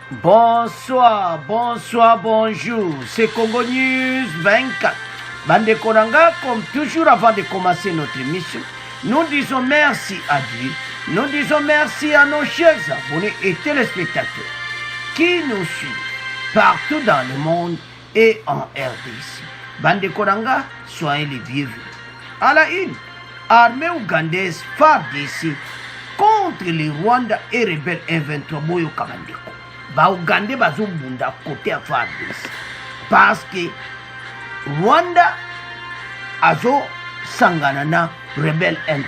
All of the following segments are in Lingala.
Bonsoir, bonsoir, bonjour. C'est Congo News 24. Bande Konanga, comme toujours avant de commencer notre émission, nous disons merci à Dieu. Nous disons merci à nos chers abonnés et téléspectateurs qui nous suivent partout dans le monde et en RDC. Bande Konanga, soyez les bienvenus. À la une, armée ougandaise FARDC contre les Rwandais et rebelles M23 Boyo Kamandeko. Ba Ougandais bazobunda côté à FARDC parce que Rwanda azo sanganana rebelle M23.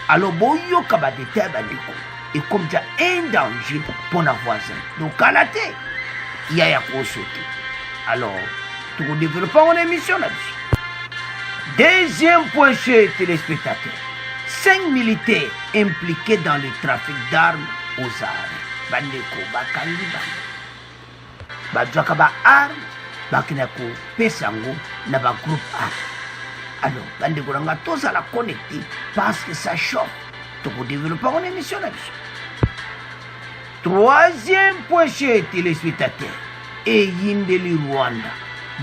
Alors Boyo Kabadete Bandeko et comme il y a un danger pour nos voisins. Donc Kalaté, il y a quoi sauter. Alors, nous développons une émission là-dessus. Deuxième point chez les téléspectateurs. 5 militaires impliqués dans le trafic d'armes aux armes. Bandeko bakangi bande bajwaka ba arme bakinako pesango na ba groupe arme. Alors bandeko ranga tous à la connecter parce que ça chauffe. Tu peux développer une émission là-dessus. Troisième point chez téléspectateurs. Et Yindeli Rwanda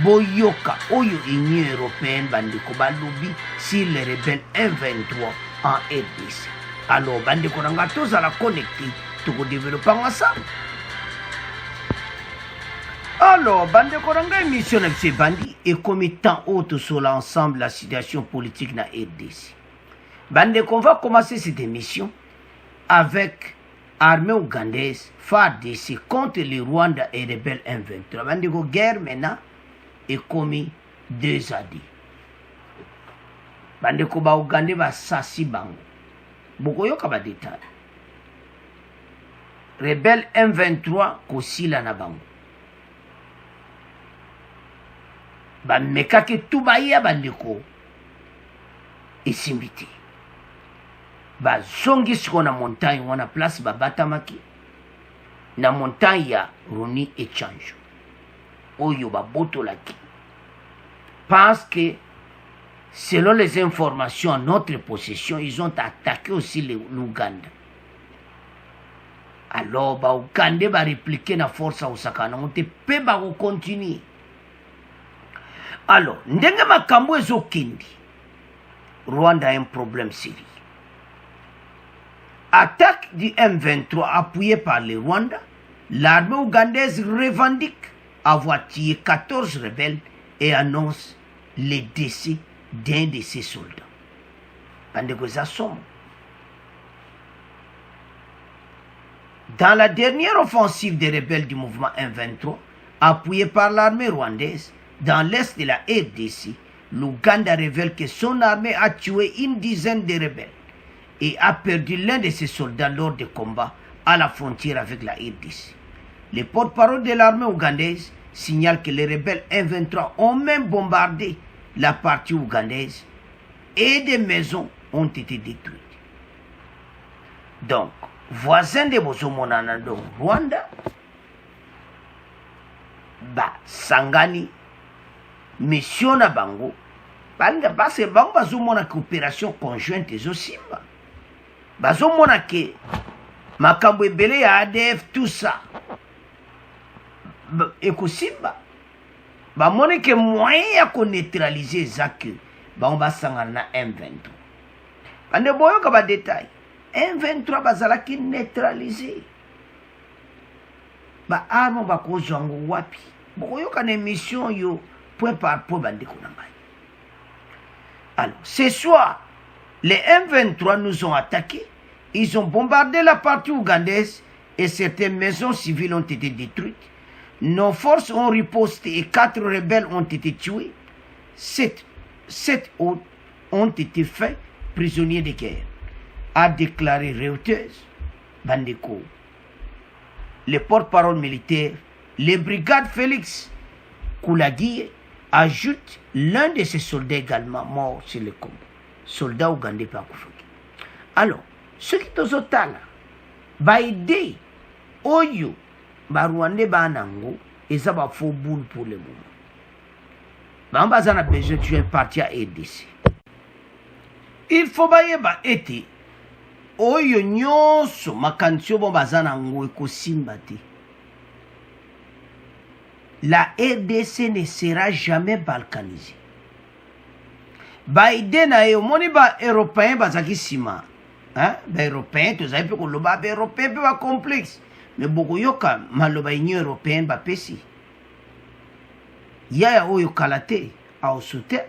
Boyoka Oyo Union Européenne bandeko balobi sur les rebelles M23 en RDC. Alors bandeko ranga tous à la connecter. Pour développer ensemble. Alors, Bande Koranga émission FC Bandi et comme tant autres sur l'ensemble de la situation politique dans RDC. Bande qu'on va commencer cette émission avec armée ougandaise FARDC contre les Rwandais et les rebelles M23. Bande ko guerre maintenant est commis 2 années. Bande ko ba Ougandais ba sasi bango. Boko yoka ba détail. Rebelle M23 kosila na bango. Ba mekake tubaya bandeko esimbiti. Ba zongi siko na montagne wana place ba batamaki. Na montagne ya Roni et Chanjo. Oyo ba botolaki. Parce que selon les informations en notre possession, ils ont attaqué aussi l'Ouganda. Alors, ba Ougandais va répliquer na force à Osakana. On te peut pas continuer. Alors, ndenge makambo ezokindi. Rwanda a un problème sérieux. Attaque du M23 appuyée par les Rwandais, l'armée ougandaise revendique avoir tué 14 rebelles et annonce les décès d'un de ses soldats. Bandeko za somo. Dans la dernière offensive des rebelles du mouvement M23, appuyée par l'armée rwandaise, dans l'est de la RDC, l'Ouganda révèle que son armée a tué une dizaine de rebelles et a perdu l'un de ses soldats lors des combats à la frontière avec la RDC. Les porte-parole de l'armée ougandaise signalent que les rebelles M23 ont même bombardé la partie ougandaise et des maisons ont été détruites. Donc, voisin de Bozomonana do Rwanda, ba sangani mission na bango, banga parce que bango bazomona coopération conjointe ezosimba, bazomona ke makambo ebele ya ADF tout ça ekosimba, bamone ke moyen ya ko neutraliser zake bango basangana na M23. Bande boyoka ba détail. M23 bazalaki neutralisé. Ba arme ba kozwango wapi. Boko yoka na émission yo point par point bandeko na ngai. Alors, ce soir, les M23 nous ont attaqués. Ils ont bombardé la partie ougandaise et certaines maisons civiles ont été détruites. Nos forces ont riposté et 4 rebelles ont été tués. 7 autres ont été faits prisonniers de guerre, a déclaré Reuters. Bandeko. Le porte-parole militaire, le brigade Félix Koulagui, ajoute l'un de ses soldats également mort sur le combat. Soldat ougandais par Koufouki. Alors, ce qui est au là, va aider Oyo, ba Rwandais ba nango, et ça va faux boule pour le moment. Ba on a besoin de tuer un parti à RDC. Il faut bailler ba été oyo nyonso makanisi oyo bazana ngo ekosimba te. la RDC ne sera jamais balkanisée. Biden a eu moni ba européen bazaki sima. Hein? Ba européen to zaipe ko loba ba européen ba complexe. Mais beaucoup yoka maloba union européenne ba pesi. Ya oyo kalate a osute.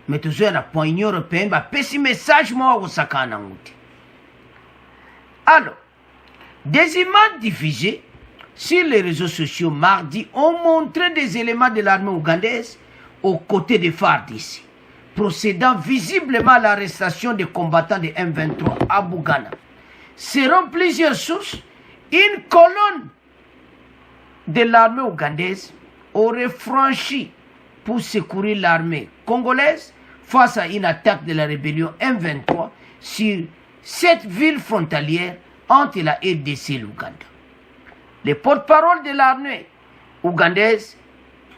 Mais toujours na point union européenne ba pesi message mo au sakana nguti. Alors, des images diffusées sur les réseaux sociaux mardi ont montré des éléments de l'armée ougandaise aux côtés des FARDC, procédant visiblement à l'arrestation des combattants de M23 à Bougana. Selon plusieurs sources, une colonne de l'armée ougandaise aurait franchi pour secourir l'armée congolaise face à une attaque de la rébellion M23 sur cette ville frontalière entre la RDC et l'Ouganda. Le porte-parole de l'armée ougandaise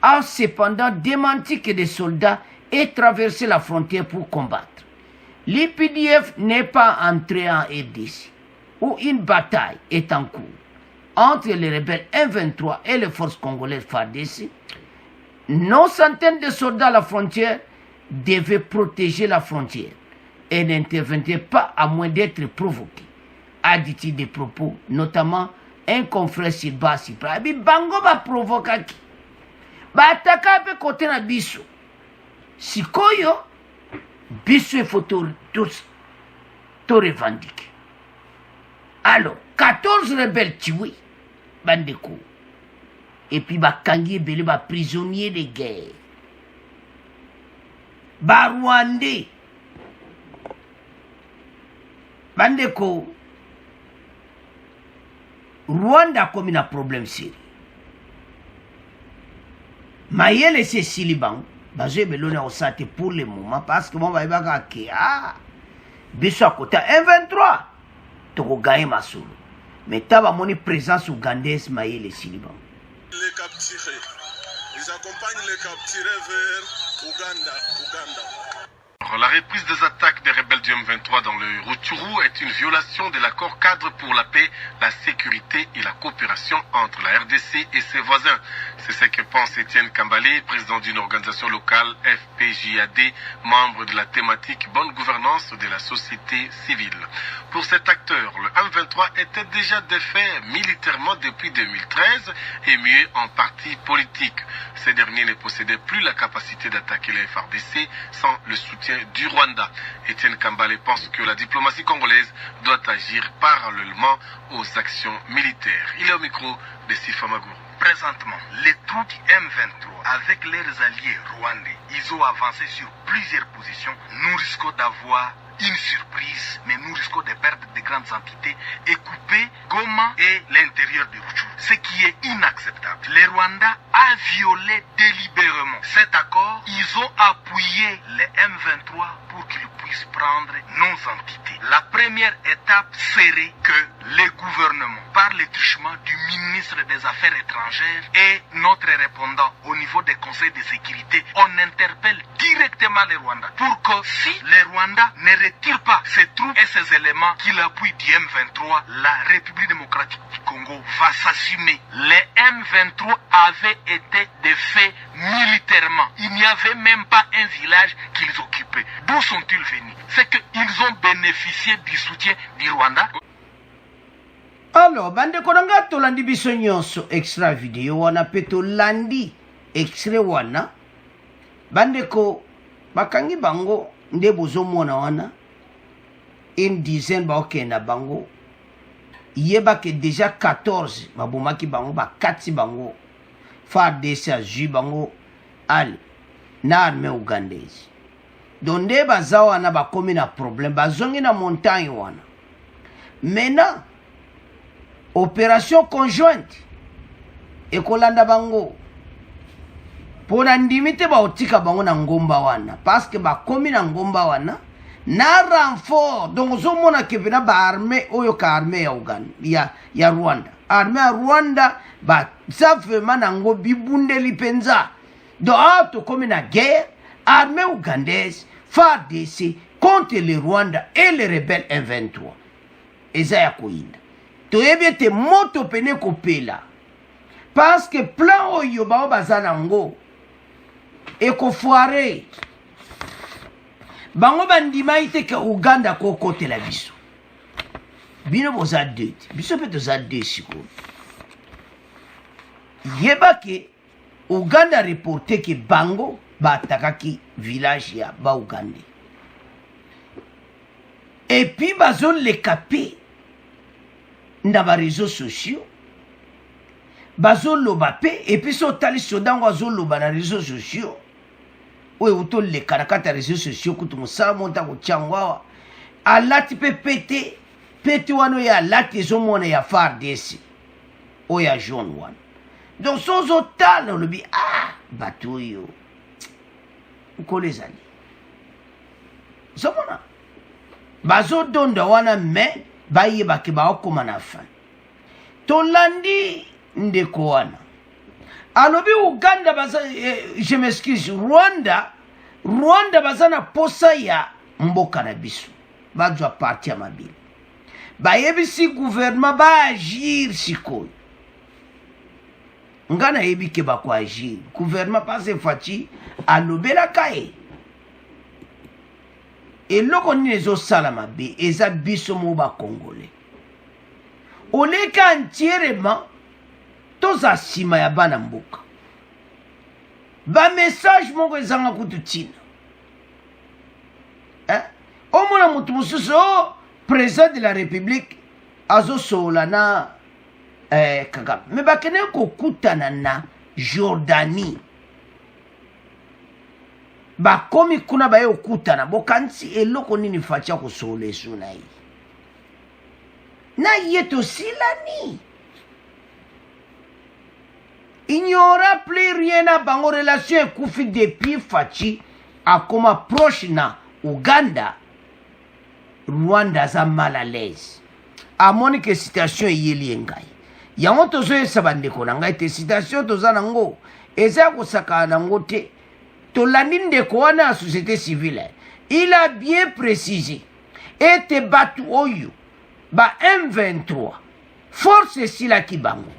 a cependant démenti que des soldats aient traversé la frontière pour combattre. L'IPDF n'est pas entré en RDC, où une bataille est en cours entre les rebelles M23 et les forces congolaises FARDC. Nos centaines de soldats à la frontière devaient protéger la frontière et n'intervenaient pas à moins d'être provoqués, a dit-il des propos, notamment un confrère Silba Sipra. Bango va provoquer qui? Ba ataka pe côté na biso. Sikoyo, biso il faut tout revendiquer. Alors, 14 rebelles tués, bandeko. Et puis ba kangi belé ba prisonniers de guerre. Ba Rwandais. Bandeko. Rwanda comme un problème sérieux. Mayele c'est Siliban, basé belone au sate pour le moment parce que mon va y qui ah biso à côté M23 to gagner ma solo. Mais taba moni présence ougandaise Mayele Siliban. Les capturés, ils accompagnent les capturés vers Ouganda. La reprise des attaques des rebelles du M23 dans le Rutshuru est une violation de l'accord cadre pour la paix, la sécurité et la coopération entre la RDC et ses voisins. C'est ce que pense Étienne Kambale, président d'une organisation locale FPJAD, membre de la thématique bonne gouvernance de la société civile. Pour cet acteur, le M23 était déjà défait militairement depuis 2013 et muet en parti politique. Ces derniers ne possédaient plus la capacité d'attaquer les FARDC sans le soutien du Rwanda. Étienne Kambale pense que la diplomatie congolaise doit agir parallèlement aux actions militaires. Il est au micro de Sifa Maguru. Présentement, les troupes M23 avec leurs alliés rwandais, ils ont avancé sur plusieurs positions. Nous risquons d'avoir une surprise, mais nous risquons de perdre de grandes entités et couper Goma et l'intérieur du Rutshuru, ce qui est inacceptable. Le Rwanda a violé délibérément cet accord. Ils ont appuyé les M23 pour qu'ils puissent prendre nos entités. La première étape serait que les gouvernements, par le truchement du ministre des Affaires étrangères et notre répondant au niveau des conseils de sécurité, on interpelle directement les Rwandais pour que si les Rwandais ne retire pas ces troupes et ces éléments qui l'appuient du M23, la République démocratique du Congo va s'assumer. Les M23 avaient été défaits militairement. Il n'y avait même pas un village qu'ils occupaient. D'où sont-ils venus? C'est qu'ils ont bénéficié du soutien du Rwanda. Alors, bande konanga to landi biso nyonso extra vidéo wana peto landi extrait wana bande ko bakangi bango nde bozo mona wana une dizaine ba okenda bango yeba ke déjà 14 babomaki bango ba 4 bango FARDC azui bango ali na armée ougandaise donde baza wana bakomi na problème bazongi na montagne wana maintenant opération conjointe ekolanda bango pona ndimite ba otika bango na ngomba wana parce que bakomi na ngomba wana na renfort donc zomona ke vena ba armée oyo ka armée ya Uganda ya Rwanda armée ya Rwanda ba ça vraiment nango bibundeli penza donc to komi na guerre armée ougandaise FARDC contre le Rwanda et les rebelles M23 eza ya koinda toyebi ete moto pene kopela parce que plan oyo bao bazana ngo ekofoire bango bandima ite ke Uganda ko kote la biso bino boza deux biso pe toza deux siko yeba ke Uganda reporté ke bango batakaki village ya ba Uganda et puis bazon les capé dans les réseaux sociaux bazon lobape et puis so tali sodango azon loba na réseaux sociaux oye uto le karakata réseaux sociaux kutu musala monta ko changwa alati pe pete wano ya alati ezomona ya FARDC oya jaune wana donc sozo tala lobi bato yo ukolezali zomona bazo donda wana me bayeba ke baokoma na fin tolandi ndeko wana alobi Uganda baza je m'excuse Rwanda baza na posa ya mboka na biso bazwa parti ya mabili bayebisi gouvernement baagir sikoyo ngana yebi ke bako agir gouvernement pase faci alobelaka ye eloko nini ezosala mabe eza biso mo bakongole oleka entièrement toza nsima ya bana mboka bamessage moko ezanga kutu ntina omona motu mosusu président de la république azosola na Kagame me bakene kokutana na Jordanie bakomi kuna baye okutana bokansi eloko nini facia kosola esu na ye na ye tosilani il n'y aura plus rien à bango relation ekufi depuis faci akoma proche na Uganda Rwanda za mal à l'aise amoni ke situation eyeli ngai yango tozoyesa bandeko na ngai te situation toza nango eza kosaka nango te tolandi ndeko wana ya société civile il a bien précisé ete batu oyo ba M23 force esilaki bango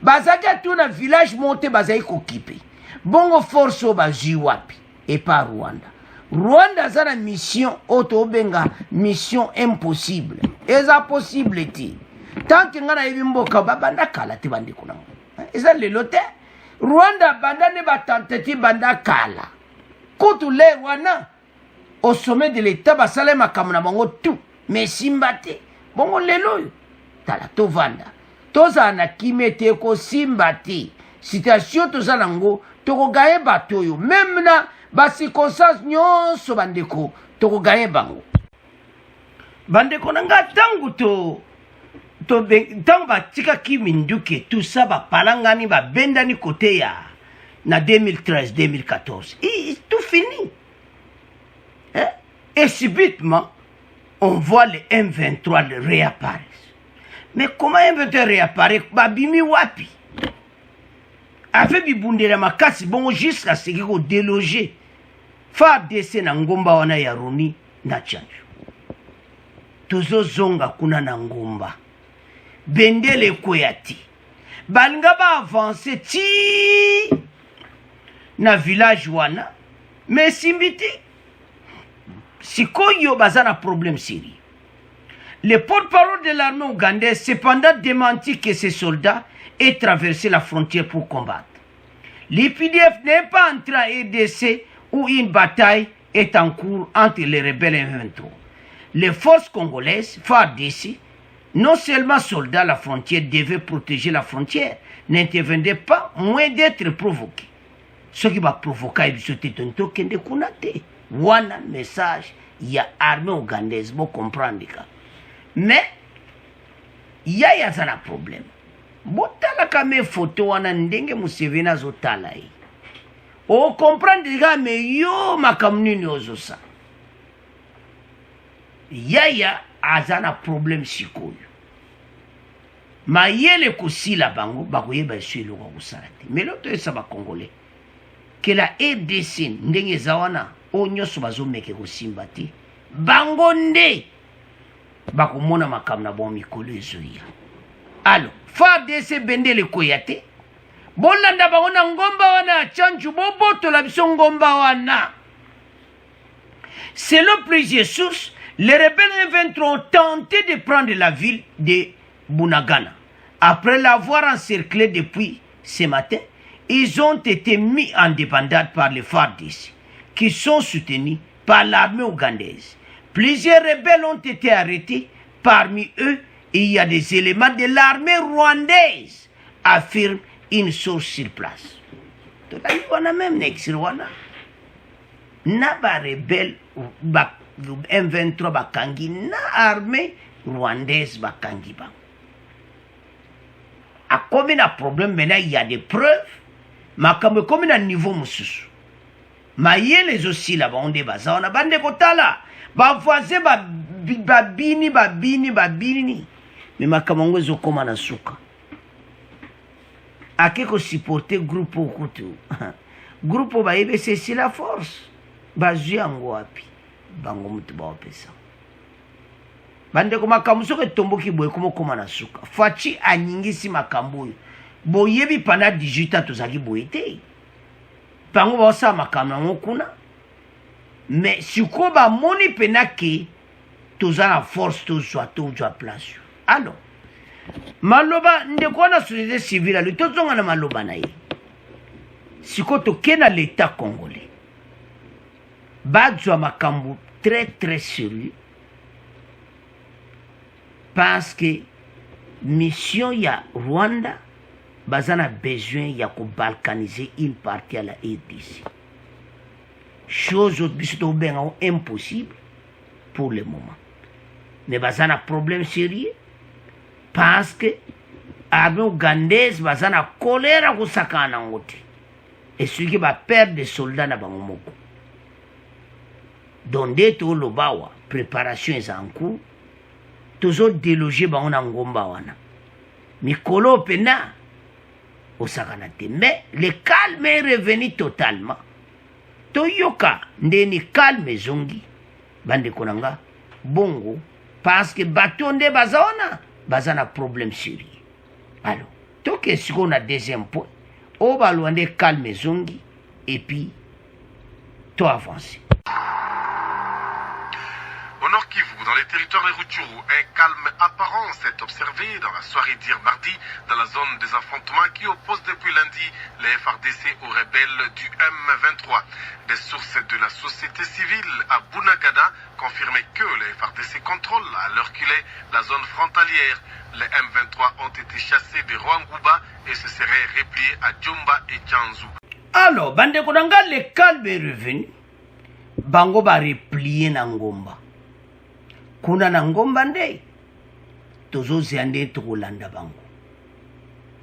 bazaki atu na village monte bazali kokipe bongo force oyo bazwi wapi epa Rwanda aza na mission oyo tobenga mission impossible eza possible te tant que nga nayebi mboka babanda kala te bandeko nango eza lelo te Rwanda banda ne batentati banda kala kutu le wana au sommet de l'état basala makambo na bango tout mais simba te bongo lelo oyo tala tovanda tozala na kimia te kosimba te situation toza nango tokogaye bato oyo meme na bacirconstance nyonso bandeko tokogaye bango bandeko na nga ntango ntango batikaki minduke tout ça bapalangani babendani kote ya na 2013-2014 tout fini et subitement on voit le M23 réapparaître. Mais comment M23 réapparaît babimi wapi avec bibundela makasi bongo jusqu'à ce qu'il déloger FARDC na ngomba wana ya Roni na Tchanju tozo zonga kuna na ngomba bendele koyati balinga ba avancer ti na village wana mais simbiti sikoyo bazana problème sérieux. Le porte-parole de l'armée ougandaise cependant démenti que ces soldats aient traversé la frontière pour combattre. L'IPDF n'est pas entré en RDC où une bataille est en cours entre les rebelles et M23. Les forces congolaises, FARDC, non seulement soldats à la frontière devaient protéger la frontière, n'intervenaient pas moins d'être provoqués. Ce qui va provoquer le token kunate. Wana message, il y a armée ougandaise, vous comprenez. Mais, il y a un problème. Botala kame photo wana ndenge Museveni zotala yi. O comprendre ga me yo makamnini ozosa. Yaya azana problème sikoyo. Ma yele kusila bango bakoyeba isilo kwa kusarati. Mais l'autre est ça ba congolais. Que la RDC ndenge zawana onyoso bazomeke kusimbati. Bango nde bakomona makamna bon mikolo ezoya. Alors, FARDC bendele koyate bolanda bango na ngomba wana chanchu bobotola biso ngomba wana. Selon plusieurs sources, les rebelles M23 ont tenté de prendre la ville de Bunagana. Après l'avoir encerclé depuis ce matin, ils ont été mis en débandade par les FARDC, qui sont soutenus par l'armée ougandaise. Plusieurs rebelles ont été arrêtés. Parmi eux, il y a des éléments de l'armée rwandaise, affirme une source sur place. On a même Rwanda. Na ba rebelle M23 bakangi na armée rwandaise bakangi ba. A combien de problèmes maintenant il y a des preuves, mais comme combien de niveau mususu. Ma les aussi là-bas on débat ça on a bande kotala ba voisin babini mais makamongo zo koma na suka. Akeko supporter groupe okutu. Groupe ba EBC c'est la force. Bazui yango wapi bango mutu baopesa bande ko makambo soki tomboki boye koma na suka fachi anyingisi makambo oyo boyebi pendant 18 ans tozaki boye te bango baosala makambo nango kuna mais sikoyo bamoni pena ke toza na force tozwa place. Alors maloba ndeko wana société civile ali tozonga na maloba na ye sikoyo tokende na l'état congolais bazwa makambo très sérieux parce que mission ya Rwanda bazana besoin ya ko balkaniser une partie à la RDC. Chose autre bien impossible pour le moment. Mais bazana problème sérieux parce que armée ougandaise bazana colère ko sakana ngote et celui qui va perdre des soldats na bango moko. Donc, dès que l'Obawa, préparation est en cours, toujours délogé dans ngomba wana. Mikolo pena, osakanate. Mais le calme est revenu totalement. Toyoka, ndeni calme zongi, bande konanga, bongo, parce que batonde bazana, bazana problème sérieux. Alors, tout ce qu'on a deuxième point, on va loin de calme zongi, et puis, tout avancer. Au Nord Kivu, dans les territoires de Rutshuru, un calme apparent s'est observé dans la soirée d'hier mardi dans la zone des affrontements qui oppose depuis lundi les FARDC aux rebelles du M23. Des sources de la société civile à Bunagana confirmaient que les FARDC contrôlent à l'heure qu'il est la zone frontalière. Les M23 ont été chassés de Rwanguba et se seraient repliés à Djomba et Tchanzu. Alors, bande konanga, le calme est revenu. Bango ba replié na ngomba. Kuna na ngomba nde tozo ziande tokolanda bango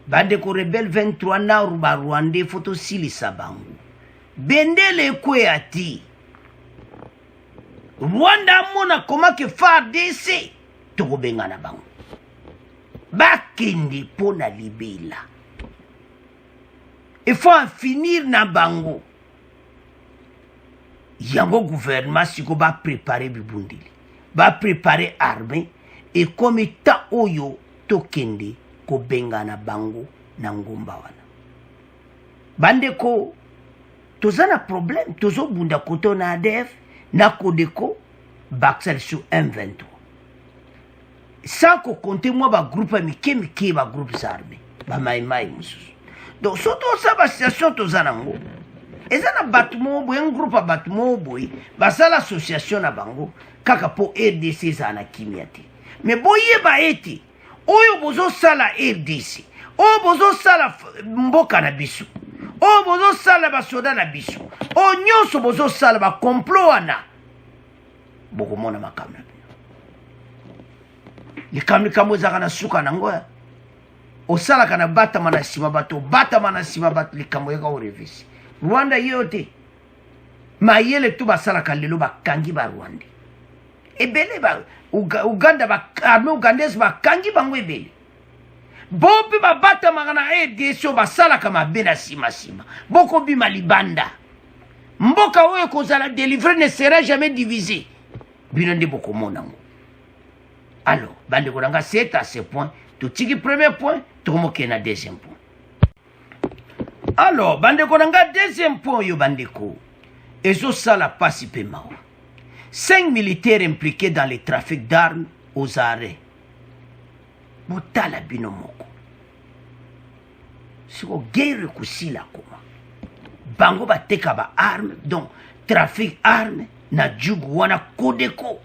bande ko rebel 23 na ruba Rwanda foto silisa bango bendele kwe ati Rwanda mona koma ke FARDC tokobenga na bango bakende pona libela il faut en finir na bango yango gouvernement siko ba préparer bibundili va préparer armée et comme ta oyo tokende ko benga na bango na ngomba wana bande ko tozana problème tozo bunda koto na ADF na kodeko baxel sur M23 sans ko compter moi ba groupe mike ba groupes armés ba mai mususu donc surtout ça ba situation tozana ngo ezana batmo boy un groupe a batmo boy ba ça l'association na bango kaka po RDC zana kimiate mais boye ba eti oyo bozo sala RDC o bozo sala mboka na biso o bozo sala ba soda na biso o nyonso bozo sala ba complot wana boko mona makamna likamli kamo zaka na suka na ngoya o sala kana bata manasima bato likambo yaka o revisi Rwanda yote mayele tu basala kalelo bakangi ba Rwanda ebele ba Uganda ba armée ougandaise bakangi bango ebele bopi babata magana EDC basala kama bena sima boko bima libanda mboka oyo kozala délivré ne sera jamais divisé bino nde boko monango. Alors bande kolanga c'est à ce point tout tiki premier point tout moke na deuxième point Alors, bandeko nanga, deuxième point, yo bandeko. Et ça, la passe mao. 5 militaires impliqués dans le trafic d'armes aux arrêts. Botala binomoko. C'est une guerre kusila koma. Bango bateka ba armes, donc trafic armes, na djugu wana kodeko.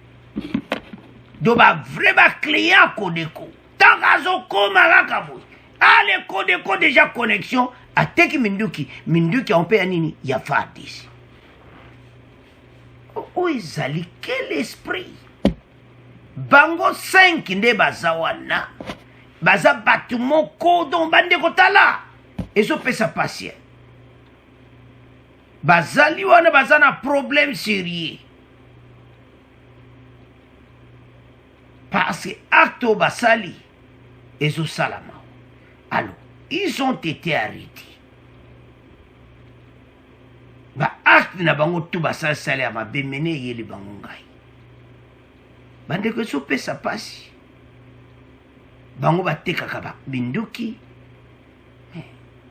Do ba vraiment client kodeko. Tangazo koma lakabu. Allez kodeko déjà connexion. Ateki Minduki on paye nini ya fardis. Oh ezali quel esprit. Bango 5 nde bazawana. Baza batu moko don bande kotala. Ezo pesa patient. Bazali wana bazana problème sérieux. Parce que acto basali ezo salama. Alors, ils ont été arrêtés. Ba acte na bango tout basali sali ama bemene yeli bango ngai. Bande ko so pesa pasi. Bango bateka kaba binduki.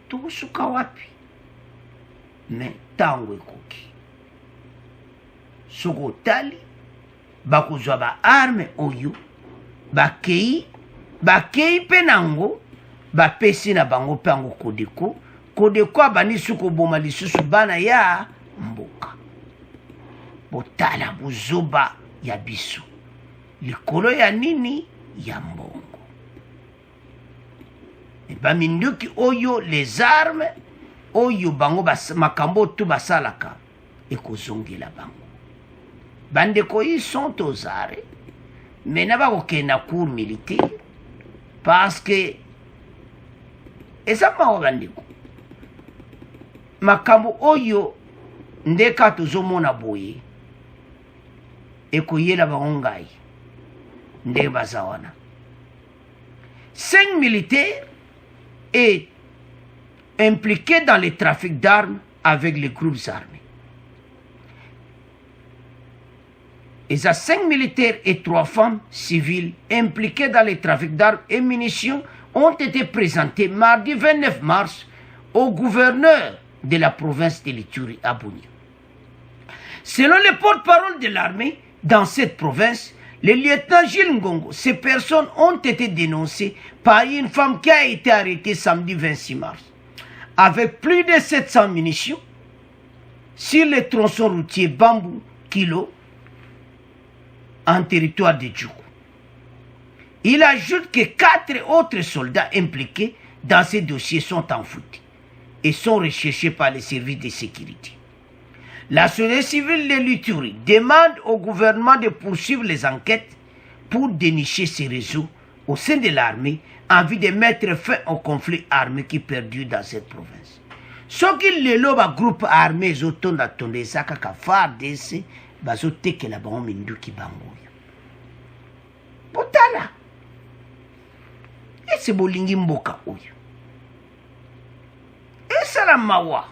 To suka wapi. Mais tango ekoki. Soko tali bakozwa ba arme oyo bakei penango bapesi na bango pango kodeko abani suko boma lisusu bana ya mboka. Botala buzoba ya biso likolo ya nini ya mbongo. Eba minduki oyo les armes oyo bango makambo tu basalaka ekozongela bango. Bandeko ils sont aux arrêts. Mais n'a pas aucun cours militaire parce que et ça m'a bandeko. Makambo oyo ndeka tozomona boye ekoyela bangai nde bazawana. 5 militaires est impliqués dans le trafic d'armes avec les groupes armés. Et à 5 militaires et 3 femmes civiles impliquées dans le trafic d'armes et munitions ont été présentés mardi 29 mars au gouverneur de la province de l'Ituri à Bunia. Selon le porte-parole de l'armée, dans cette province, le lieutenant Gilles Ngongo, ces personnes ont été dénoncées par une femme qui a été arrêtée samedi 26 mars avec plus de 700 munitions sur le tronçon routier Bambou Kilo en territoire de Djougou. Il ajoute que 4 autres soldats impliqués dans ces dossiers sont enfouis et sont recherchés par les services de sécurité. La société civile de l'Ituri demande au gouvernement de poursuivre les enquêtes pour dénicher ces réseaux au sein de l'armée en vue de mettre fin au conflit armé qui perdure dans cette province. Ce qui le loba groupe armé zotonda tonde saka ka FARDC bazoteke la bango minduki bango. Botala. Et c'est bolingi mboka oyo. Et ça la mawa.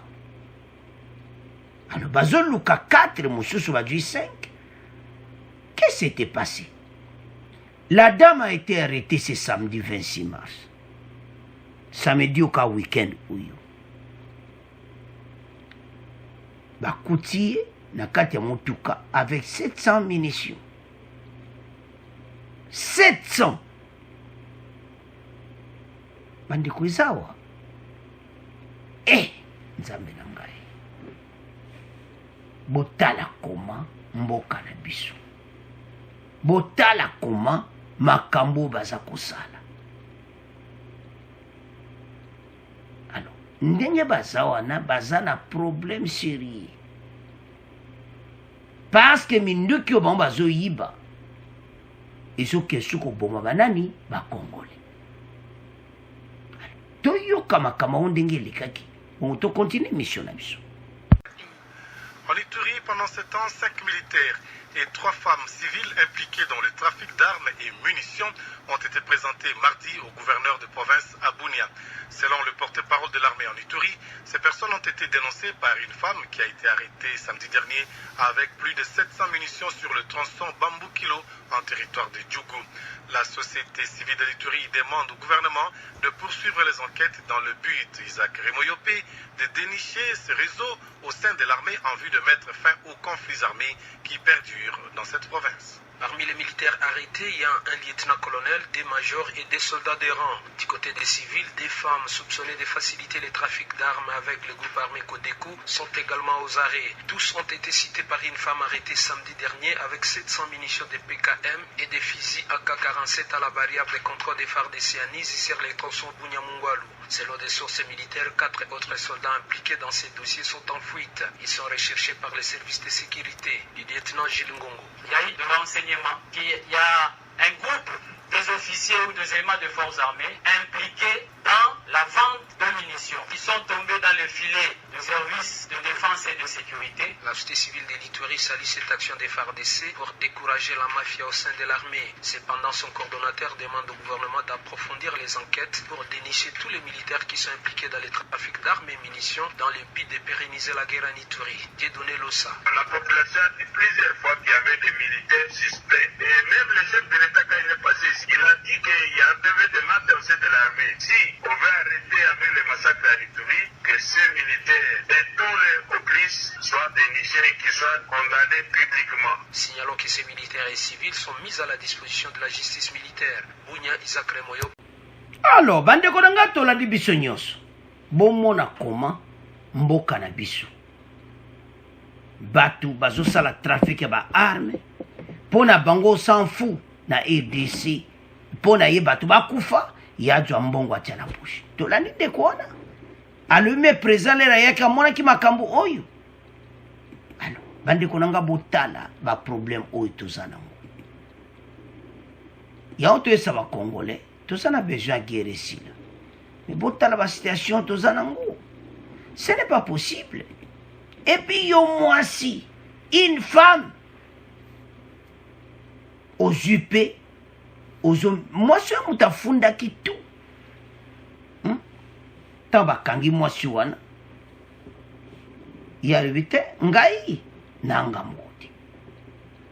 Alors bazoluka 4 mususu badui 5. Qu'est-ce qui s'était passé? La dame a été arrêtée ce samedi 26 mars. Samedi au cas week-end oyo. Bakouti na kati ya motuka avec 700 munitions. 700. Bandeko izawa. Nzambe na ngai. Botala koma mboka na biso. Botala koma makambo baza kosala. Alors, ndenge baza wana baza na problème sérieux. Parce que minduki obango bazo yiba. Ezo kesu ko boma banani ba Congolais. Toyoka makambo ndenge likaki. On to continue mission na biso. En Ituri, pendant ce temps, 5 militaires et 3 femmes civiles impliquées dans le trafic d'armes et munitions ont été présentés mardi au gouverneur de province à Bunia. Selon le porte-parole de l'armée en Ituri, ces personnes ont été dénoncées par une femme qui a été arrêtée samedi dernier avec plus de 700 munitions sur le tronçon Bambou Kilo en territoire de Djougou. La société civile de l'Ituri demande au gouvernement de poursuivre les enquêtes dans le but, Isaac Remoyopé, de dénicher ce réseau au sein de l'armée en vue de mettre fin aux conflits armés qui perdurent dans cette province. Parmi les militaires arrêtés, il y a un lieutenant-colonel, des majors et des soldats de rang. Du côté des civils, des femmes soupçonnées de faciliter le trafic d'armes avec le groupe armé Codeco sont également aux arrêts. Tous ont été cités par une femme arrêtée samedi dernier avec 700 munitions de PKM et des fusils AK-47 à la barrière des contrôles des phares de Sianis sur les tronçons Bunyamungwalu. Selon des sources militaires, 4 autres soldats impliqués dans ces dossiers sont en fuite. Ils sont recherchés par les services de sécurité du lieutenant Gilles Ngongo. Il y a eu de l'enseignement qu'il y a un groupe des officiers ou des éléments de forces armées impliqués dans la vente de munitions qui sont tombés dans le filet du service de défense et de sécurité. La société civile de l'Itourie salue cette action des FARDC pour décourager la mafia au sein de l'armée. Cependant, son coordonnateur demande au gouvernement d'approfondir les enquêtes pour dénicher tous les militaires qui sont impliqués dans les trafics d'armes et munitions dans le but de pérenniser la guerre en Itourie. Dieudonné Lossa. La population a dit plusieurs fois qu'il y avait des militaires suspects. Et même le chef de l'État, quand il est passé ici, il a dit qu'il y avait des membres de l'armée. Si on veut arrêter avec les massacres à Itourie, que ces militaires et tous les complices soient dénichés et qu'ils soient condamnés publiquement. Signalons que ces militaires et civils sont mis à la disposition de la justice militaire. Bounia Isaac Remoyo. Alors, bande konanga tola di biso nyonso. Bomona koma mboka na biso. Batu bazosala trafic ya ba arme. Pona bango s'en fout na RDC. Pona ye batu bakufa yajwa mbongo atia na bush. Tola ni de kuona. Alume présent lera yaka mona ki makambo oyo. Alors, bande konanga botala ba problème oyo tozana. Ya on te sa ba congolais. Tout ça n'a besoin de guerre ici. Mais pour la situation, tout ça ce n'est pas possible. Et puis, moi si une femme aux UP, aux hommes, moi je suis un funda qui tout. Tamba kangi moi si wana. Il y a le vite, ngai, nanga moti.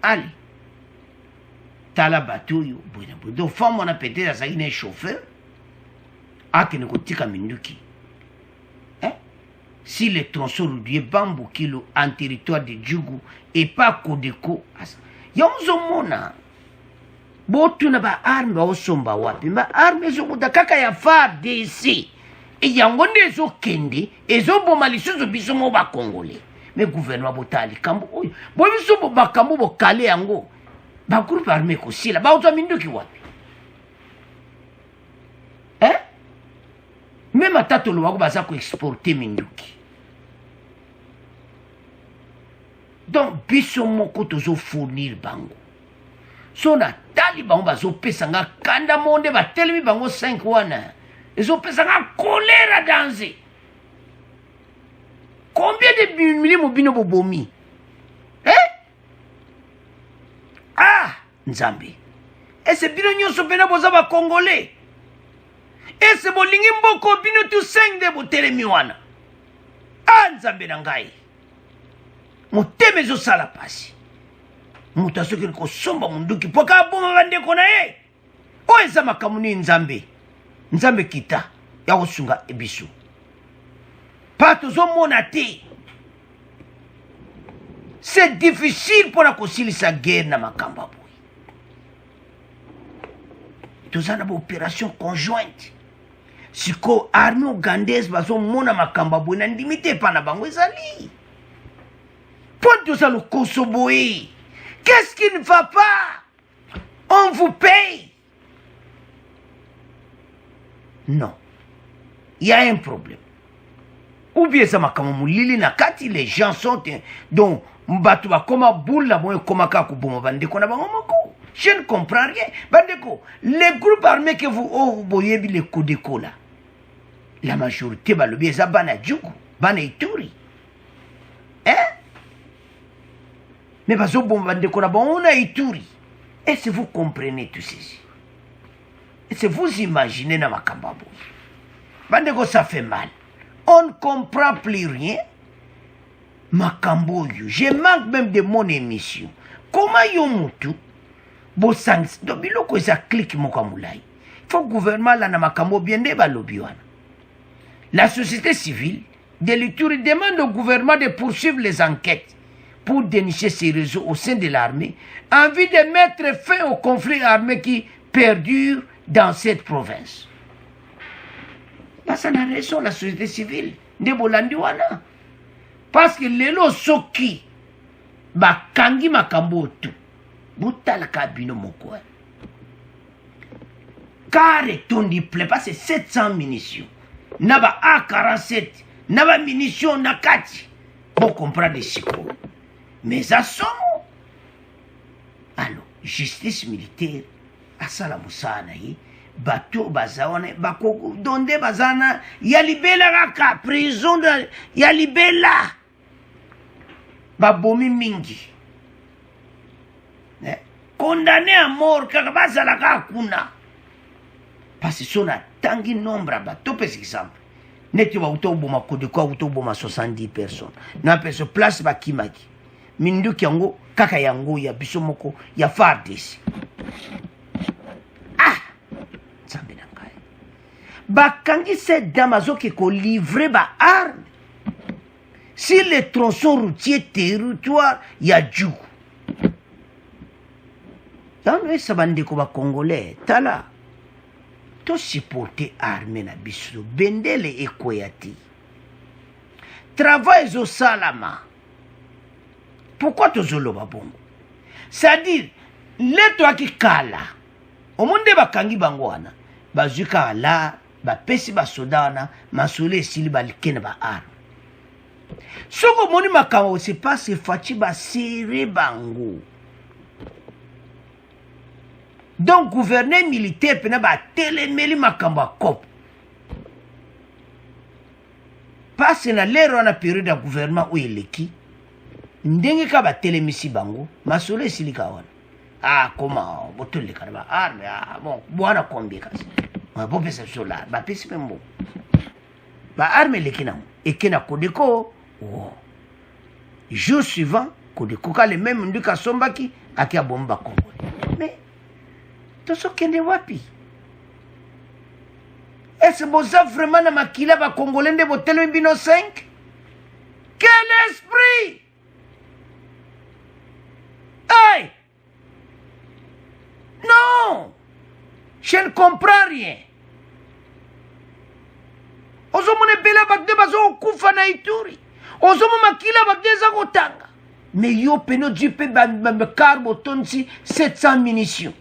Allez. Tala batuyu bwina bwido femme on a pété à un chauffeur akene kotika minduki si les tronçons du bambou kilo en territoire de Djougou et pas Codeco yonzo mona botuna ba arme ba osomba wapi ba arme zo kaka ya FARDC et yango ndezo kende ezo boma lisusu biso mo ba congolais mais gouvernement botali kambo oyo bo biso bo bakambo bo kale yango ba groupe armé kosila ba ozo minduki wapi même atato lo wako baza ko exporter minduki donc biso moko tozo fournir bango so na tali bango bazo pesa nga kanda monde ba telemi bango 5 wana ezo pesa nga kolera danse combien de millions bino bobomi Nzambe. Et c'est bino nyonso pena boza ba congolais. Et c'est bolingi mboko bino tu 5 de botelemi wana. Nzambe na ngai. Moteme zo sala pasi. Muta soki ko somba munduki poka boma bande kona O eza makamuni Nzambe. Nzambe kita ya osunga ebisu. Pato zo mona te. C'est difficile pour la kosilisa guerre na makamba. Tous en opération conjointe. Si ko armée ougandaise bazo mona makamba bona ndimite pa na bango ezali. Pour tout ça le Kosovo. Qu'est-ce qui ne va pas? On vous paye. Non. Il y a un problème. Ou bien ça makamba mulili na kati les gens sont donc mbatu ba koma boula mo koma ka ku bomo bande kona bango moko. Je ne comprends rien. Bandeko, les groupes armés que vous voyez, les Codeco là, la majorité, le bien, ça bana Djougou, bana Ituri. Mais parce que bandeko là, on a Ituri. Est-ce que vous comprenez tout ceci? Est-ce que vous imaginez dans ma kambabo? Bandeko, ça fait mal. On ne comprend plus rien. Makambo, je manque même de mon émission. Comment yomutu? Bosang, do biloko eza clique moka mulai. faut gouvernement là na makambo bien nde balobi wana. La société civile de l'Ituri demande au gouvernement de poursuivre les enquêtes pour dénicher ces réseaux au sein de l'armée en vue de mettre fin au conflit armé qui perdure dans cette province. Ça n'a raison la société civile de bolandi wana. Parce que lelo soki bakangi makambo tu butala kabino moko. Car tondi plaît parce que 700 munitions. Naba A47, naba munitions nakati. Pour comprendre les siko. Mais ça somme. Alors, justice militaire, asala musana yi, bato bazawane, bako donde bazana, yalibela raka, prison de, yalibela. Babomi mingi. Condamné à mort, kakabazala kakuna. Parce que son a tangi nombre à bateau, par exemple. Net wa utoboma kodeko utoboma 70 personnes. Na peso place ba kimaki. Minduki yango kaka yango ya bisomoko ya FARDC. Ah! Zambe nangai. Ba kangi cette dame azoke ko livrer ba arme. Si les tronçons routiers territoire ya djou. Dans le sabande ko ba congolais tala. To supporter armée na biso bendele ekoyati. Travail zo salama. Pourquoi to zoloba bongo? C'est-à-dire, le toi qui kala. Au monde bakangi bangwana, bazuka ala, ba pesi ba sodana, masole sili ba likena ba arme. Soko moni makambo se passe fachi ba sere bango. Donc, gouverneur militaire pena ba telemeli makamba kop. Passe na lero na période de gouvernement ou eleki. Ndenge ka ba telemisi bango, masole silika wana. Ah, comment, botole karaba arme, ah, bon, boana combien kasi. Ma bo pesa sola, ba pesi membo. Ba arme lekina mo, ekena kodeko. Oh. Jour suivant, kodeko ka le même nduka sombaki akia bomba Congo. Mais toso kende wapi? Est-ce que vraiment na makila ba congolais de botelo mbino 5? Quel esprit! Hey! Non! Je ne comprends rien. Ozomone bela bakde bazo kufa na Ituri. Ozomo makila bakde za kotanga. Mais yo peno jipe ba carbo tonsi 700 munitions.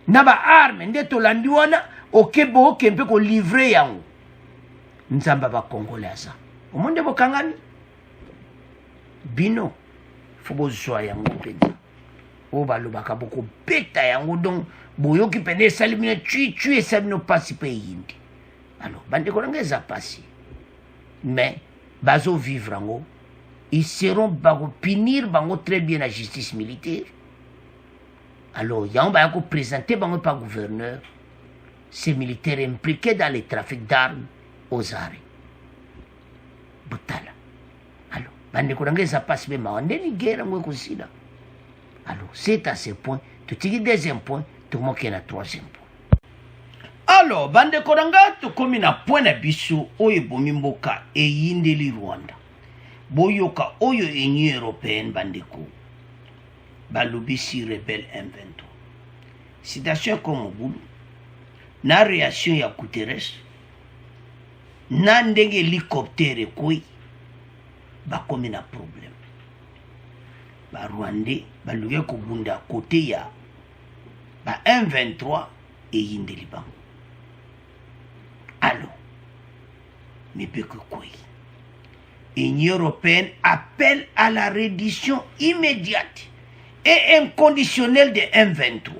Naba arme ndeto landiwana okebo kempe ko livrer yango. Nzamba ba congolais. Omonde bokangani? Bino fobo zwa yango penza. O balobaka boko beta yango donc boyoki pende salimine tu et sabino pasi pe yindi. Alors bande ko ngeza pasi. Mais bazo vivre yango, ils seront bako punir bango très bien la justice militaire. Alors yango ba ko présenter bango par gouverneur ces militaires impliqués dans les trafics d'armes aux arrêts. Butala. Alors bande ko ngeza pasi be ma ndeni guerre ngo kusida. Alors, c'est à ce point, tu tires deuxième point, tu moques na troisième point. Alors, bande koranga, tu komi na point na biso, oye bomimboka, e yindeli Rwanda. Boyoka, oyo Union Européenne, bandeko. Balubisi rebelle M23. Citation comme boulou. Na réaction ya Guterres. Na ndenge hélicoptère koi. Bakomi na problème. Ba Rwandais baluye kubunda côté ya ba M23 et yindeli bango. Alors, mais que quoi? L'Union européenne appelle à la reddition immédiate et inconditionnelle de M23.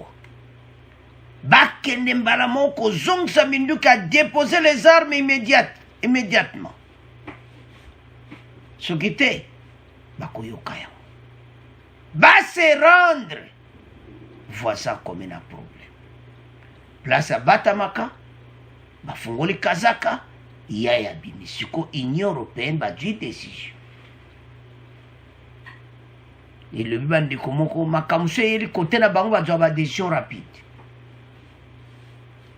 Bakende mbaramoko zongsa minduka déposer les armes immédiatement. Ce qui était bakoyokaya. Va se rendre. Vois ça comme un problème. Place à Batamaka, bafungoli Kazaka, yaya bini. Siko Union Européenne ba dû décision. Et le bandi komoko makamuse yeli côté na bango ba décision rapide.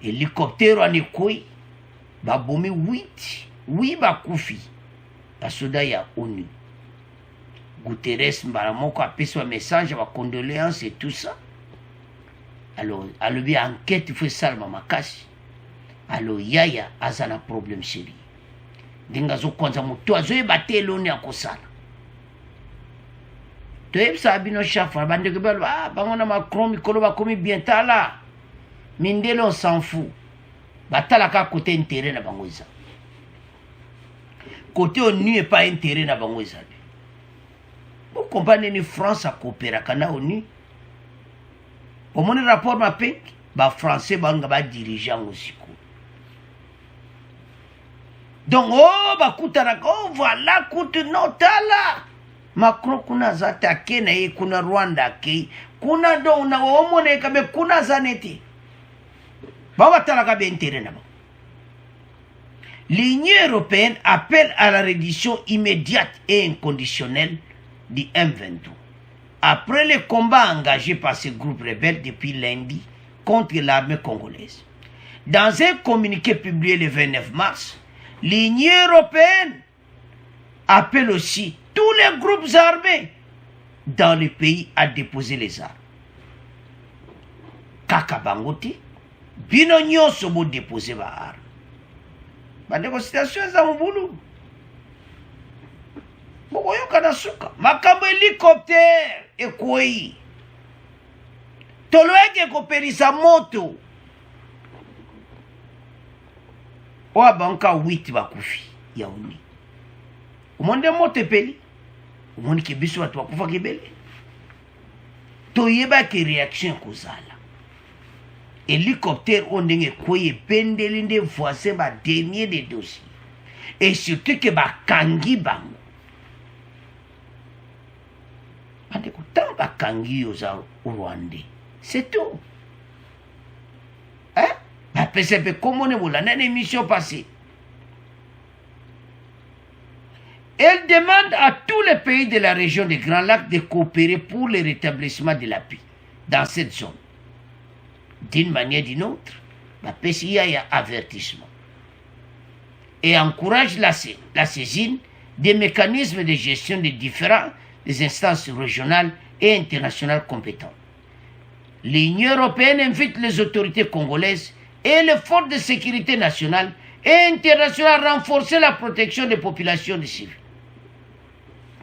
hélicoptère wana ekoi babomi 8 bakufi basoda ya ONU. Guterres mbala moko apesi ba message ba condoléances et tout ça. Alors alobi enquête il faut salma makasi. Alors yaya aza na problème sérieux. Ndinga zo kwanza mutu azoyeba te eloni akosala. Toyebisa bino chafa bandeko balo bango na Macron mikolo bakomi bien tala. Mindele on s'en fout. Batalaka côté intérêt na bango eza. Côté ONU et pas intérêt na bango eza. Vous comprenez ni France a coopéré kana ONU. Au mon rapport ma pek ba français banga ba dirigeant aussi. Donc oh ba kutana oh voilà coute notala. Macron kuna zata kena ye kuna Rwanda ke kuna do na omone kabe kuna zaneti. Ba watala ka be intérêt na ba. L'Union européenne appelle à la reddition immédiate et inconditionnelle du M23. Après les combats engagés par ce groupe rebelle depuis lundi contre l'armée congolaise. Dans un communiqué publié le 29 mars, l'Union européenne appelle aussi tous les groupes armés dans le pays à déposer les armes. Kaka bangote, bino nyonso bo déposer ba armes. Ba négociation za mubulu. Bokoyo kana suka, makambo hélicoptère ekwei. Toloeke koperisa moto. Oa banka 8 bakufi ya uni. Umonde moto peli. Umoni ke biso watu bakufa kebele. Toyeba ke réaction kozala. Hélicoptère ondenge koye pendelinde voisin ba dernier des dossiers. Et surtout que ba kangi bango. Ande ko tamba kangi yoza Rwanda. C'est tout. Hein? Ba PCP comme on est dans l'émission passée. Elle demande à tous les pays de la région des Grands Lacs de coopérer pour le rétablissement de la paix dans cette zone. D'une manière ou d'une autre, la PCI a avertissement. Et encourage la saisine des mécanismes de gestion des différentes des instances régionales et internationales compétentes. L'Union européenne invite les autorités congolaises et les forces de sécurité nationales et internationales à renforcer la protection des populations civiles.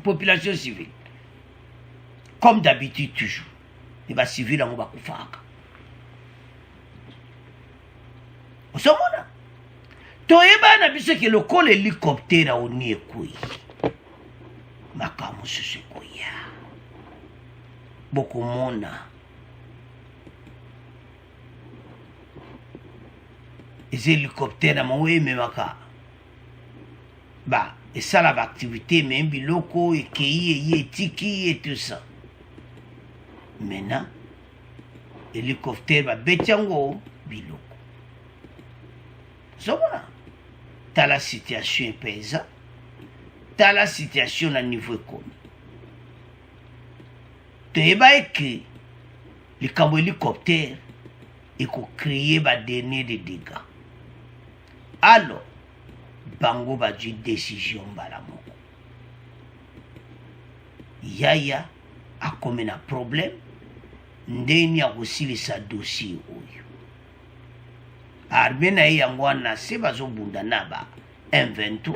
Population civile. Comme d'habitude toujours. Les civils en bakufaka. Osomona. Toyeba na biso ke lokol hélicoptère oni ekui. Makamu susukoya. Bokomona. Les hélicoptères na mawe memaka. Bah, et ça la activité même biloko et kei et tiki et tout ça. Maintenant, hélicoptère va betiango biloko. So voilà. T'as la situation paysanne. T'as la situation à niveau économique. Tu vois que les cambo hélicoptères et qu'on crée ba dernier des dégâts. Alors, bango ba du décision balamoko. Yaya a comme un problème. Ndeni a aussi les sa dossier oyo. Armée na yango na se bazo bunda na ba M23.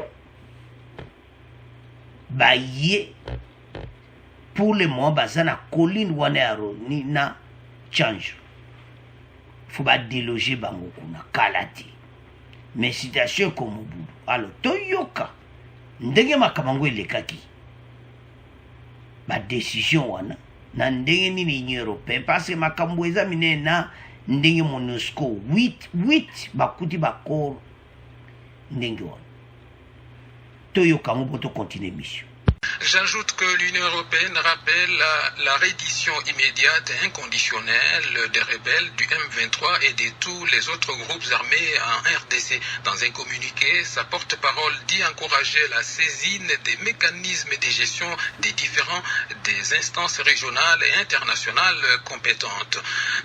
Ba ye pour le moment bazana colline wana ni na change. Faut ba déloger bango kuna kalati. Mais situation comme Mobudu. Alors, Toyoka, ndenge makamango elekaki. Ba décision wana, na ndenge ni l'Union européenne, parce que makambo examine na ndenge MONUSCO 8 bakuti bakoro ndenge wana. Toyoka moboto continue mission. J'ajoute que l'Union européenne rappelle la reddition immédiate et inconditionnelle des rebelles du M23 et de tous les autres groupes armés en RDC. Dans un communiqué, sa porte-parole dit encourager la saisine des mécanismes de gestion des instances régionales et internationales compétentes.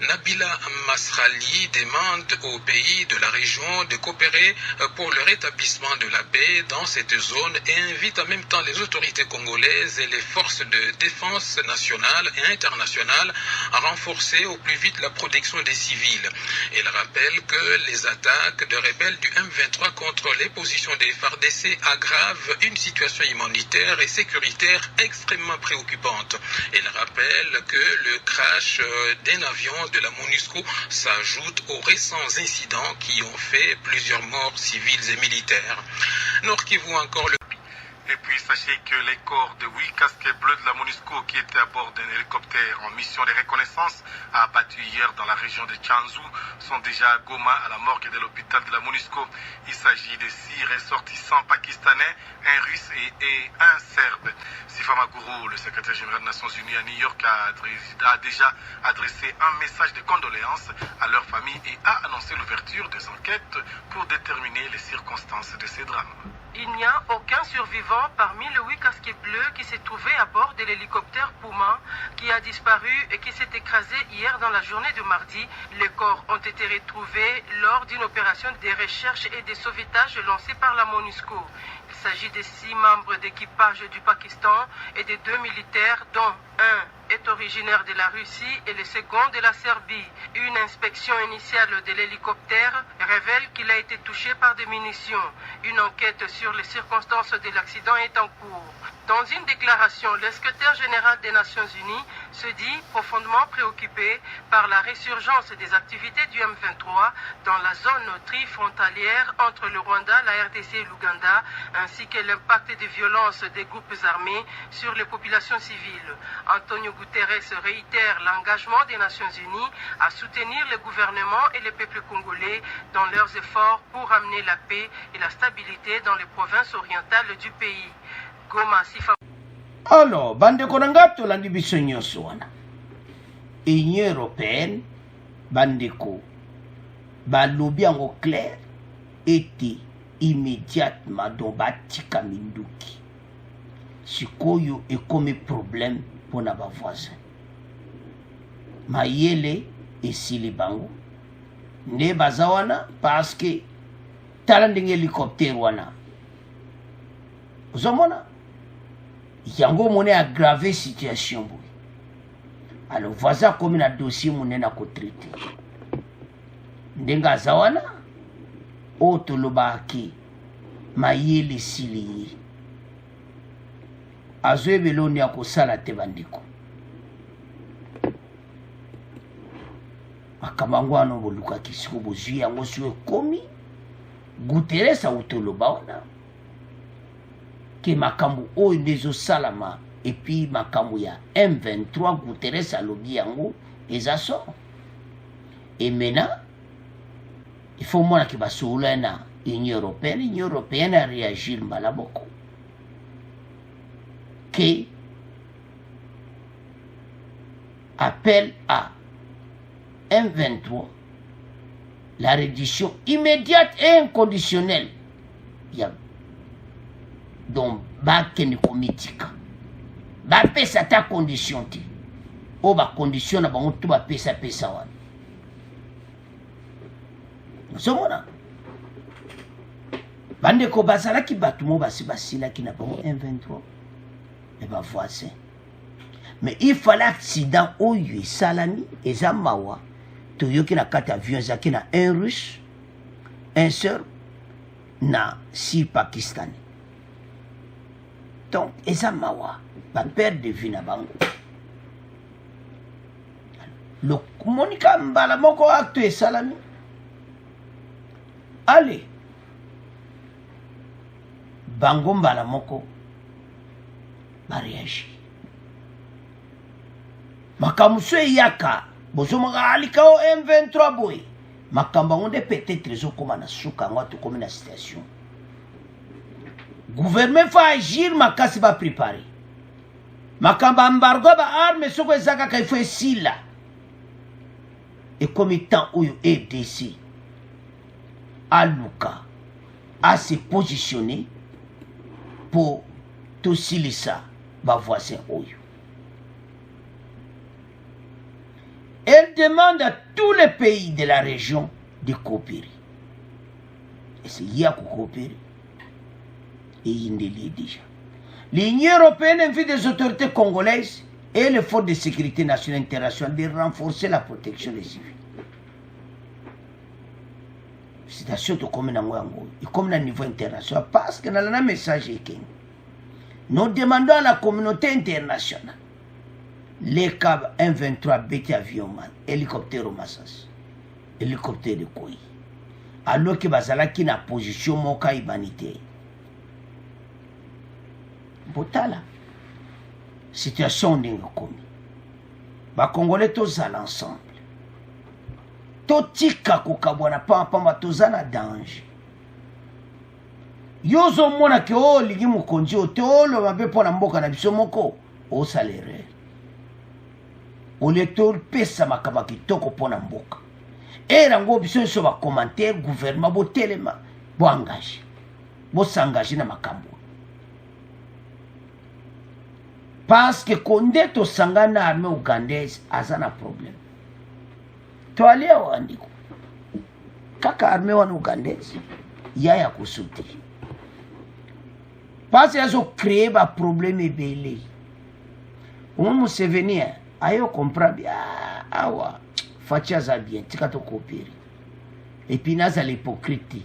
Nabila Masrali demande aux pays de la région de coopérer pour le rétablissement de la paix dans cette zone et invite en même temps les autorités congolaises et les forces de défense nationales et internationales à renforcer au plus vite la protection des civils. Elle rappelle que les attaques de rebelles du M23 contre les positions des FARDC aggravent une situation humanitaire et sécuritaire extrêmement préoccupante. Elle rappelle que le crash d'un avion de la MONUSCO s'ajoute aux récents incidents qui ont fait plusieurs morts civiles et militaires. Nord Kivu encore le... Et puis sachez que les corps de 8 casquets bleus de la MONUSCO qui étaient à bord d'un hélicoptère en mission de reconnaissance abattu hier dans la région de Tchanzu sont déjà à Goma à la morgue de l'hôpital de la MONUSCO. Il s'agit de 6 ressortissants pakistanais, un russe et un serbe. Sifama Gourou, le secrétaire général des Nations Unies à New York, a déjà adressé un message de condoléances à leur famille et a annoncé l'ouverture des enquêtes pour déterminer les circonstances de ces drames. Il n'y a aucun survivant parmi les 8 casquets bleus qui s'est trouvé à bord de l'hélicoptère Puma qui a disparu et qui s'est écrasé hier dans la journée de mardi. Les corps ont été retrouvés lors d'une opération de recherche et de sauvetage lancée par la MONUSCO. Il s'agit de 6 membres d'équipage du Pakistan et de 2 militaires dont un est originaire de la Russie et le second de la Serbie. Une inspection initiale de l'hélicoptère révèle qu'il a été touché par des munitions. Une enquête sur les circonstances de l'accident est en cours. Dans une déclaration, le secrétaire général des Nations Unies se dit profondément préoccupé par la résurgence des activités du M23 dans la zone trifrontalière entre le Rwanda, la RDC et l'Ouganda, ainsi que l'impact des violences des groupes armés sur les populations civiles. Antonio Guterres réitère l'engagement des Nations Unies à soutenir le gouvernement et le peuple congolais dans leurs efforts pour amener la paix et la stabilité dans les provinces orientales du pays. Goma, Sifa. Alors, bandeko nanga tolandi biso nyonso wana. Union européenne, bandeko, balobi yango clair, ete immédiatement don batika minduki. Sikoyo ekome problème pour na voisin. Mayele esili bango. Ne bazawana parce que talanding hélicoptère wana. Ozomona yango mone aggraver situation boy. Alors voisin comme na dossier mone na ko traiter. Ndenga zawana oto lobaki mayele sili. Azwebe loni akosala te bandiko. Makamango ano boluka kisiko bozwi yango suwe komi Guterres autoloba wana ke makambo oyo ndezo salama et puis makambo ya M23 Guterres alobi yango eza so. Et maintenant il faut mona ke basolola na Union européenne a réagir malaboko. Qui appelle à M23 la reddition immédiate et inconditionnelle. Donc, bakeni komitika. Ba pesa ta condition ti. O ba condition na bango tu ba pesa wana. Somona. Bande ko basala ki batumo basila ki na bango M23. Et ben voisin. Mais il fallait accident au yu salami et zamawa. Toyoki na kata avion zaki na un russe, un serbe, na 6 pakistanais. Donc, et zamawa, ba perdre de vie na bango. Le Monica Mbala moko acte et salami. Allez. Bango Mbala moko. Mariage. Makamuswe yaka. Bozomanga alika o M23 boy. Makamba onde peut-être zo koma na suka ngwa to koma na situation. Gouvernement va agir makasi ba préparer. makambo embargo ba arme soko eza kaka il faut esila ekomi temps oyo RDC aluka à se positionner pour tosilisa ba voisin oyo. Elle demande à tous les pays de la région de coopérer. Et c'est hier qu'on coopère. Et il l'est déjà. L'Union européenne invite les autorités congolaises et les forces de sécurité nationale internationale de renforcer la protection des civils. Citation de comme à niveau international. Parce que dans le message est que nous demandons à la communauté internationale les câbles 123 BT avion, hélicoptère au Massas, hélicoptère de Koi. Alors que bazala qui na position moka humanitaire. Botala. Situation n'est commis. Ba Congolais tous à l'ensemble. Totika kokabwana pamba tous na danger. Yozo mona ke o ligi mukonji o te o lo mabe pona mboka na biso moko o salaire. O le tol pesa makaba kitoko pona mboka. Era ngo biso so ba commentaire gouvernement bo telema bo engagé. Bo s'engager na makambo. Parce que konde to sangana armée ougandaise azana problème. To alia wandiko. Kaka armée wana ougandaise yaya kusuti. Parce qu'ils ont créé un problème belé. On se venir, ayo comprend bien, awa, fatia bien, tika to coopérer. Et puis naza l'hypocrite.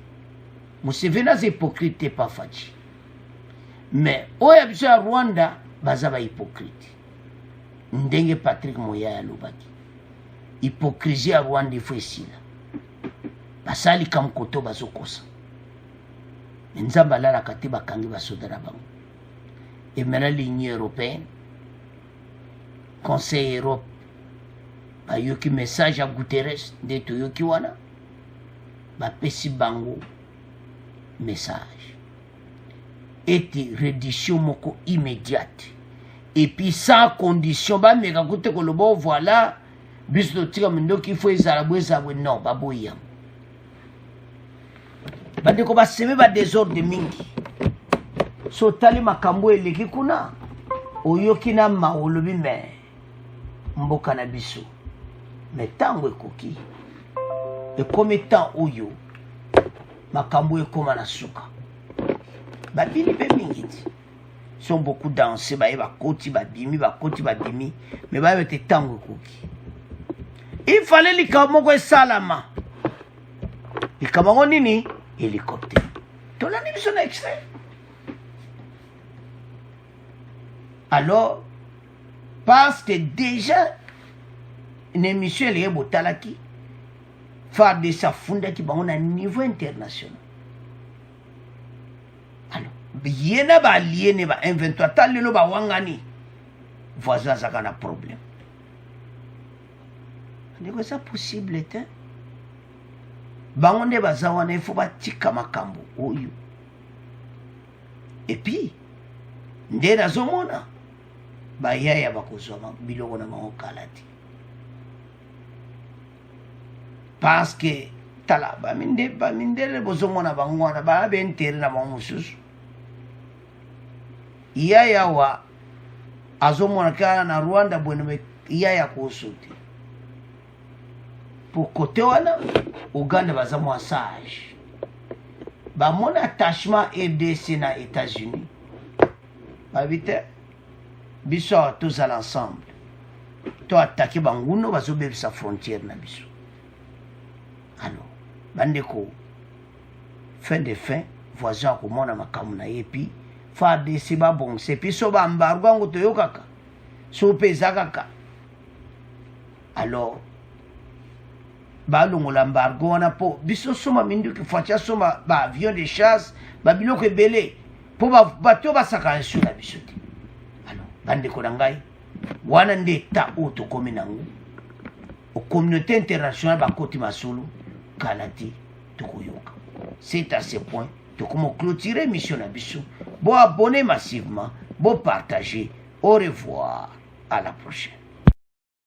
Mousse venez hypocrite pas fachi. Mais oya bisa Rwanda bazaba hypocrite. Ndenge Patrick Moya lobaki. Hypocrisie à Rwanda faut ici là. Basali kam koto bazokosa. Nzamba la katiba kangi basodara bango. Et maintenant l'Union européenne, Conseil Europe, ba yoki message à Guterres de to yoki wana, ba pesi bango message. Et reddition moko immédiate. Et puis sans condition, ba mega kote ko lobo voilà, bis do tika mendo ki faut ezalabwe zabwe non, ba boyam. Bandeko baseme ba désordre mingi. So tali makambo eleki kuna oyoki na maolobi me mboka na biso. Me tango ekoki. Ekomi temps oyo makambo ekoma na suka. Babini pe mingi. Sont beaucoup dansé ba eba koti ba bimi mais ba ete tango ekoki. Il fallait likamoko salama. Likamoko nini? Hélicoptère. Tu l'as mis sur l'extrait. Alors, parce que déjà, une émission est botalaki, faire de sa funda qui va à niveau international. Alors, bien na ba lié ba inventoire tal le ba wangani. Voisin ça a un problème. Est-ce que ça possible est? Bangonde bazawana il faut batika makambo oyo. Et puis nde nazomona bayaya bakozwa biloko na bango kalati. Parce que tala baminde bozomona bango wana ba bentere na bango mususu. Yaya wa azomona kana na Rwanda bwene yaya kosote. Pour côté wana Ouganda baza mo sage. Ba mon attachement RDC na États-Unis. Ba vite biso tous à l'ensemble. To attaquer banguno bazo bebe sa frontière na biso. Alors, bandeko fin de fin voisin ko mona makamu na yepi fa RDC ba bon c'est puis so ba embargo ngo to yokaka. So peza kaka. Alors balongola embargo wana po biso soma mindu ki fatia soma ba avion de chasse ba biloko ebele po bato basaka nsu na biso te. Alors bandeko na ngai wana nde ta oto komi nango o communauté internationale bakoti masolo kalati tokoyoka. C'est à ce point to comment clôturer mission na biso bo abonner massivement bo partager Au revoir, à la prochaine.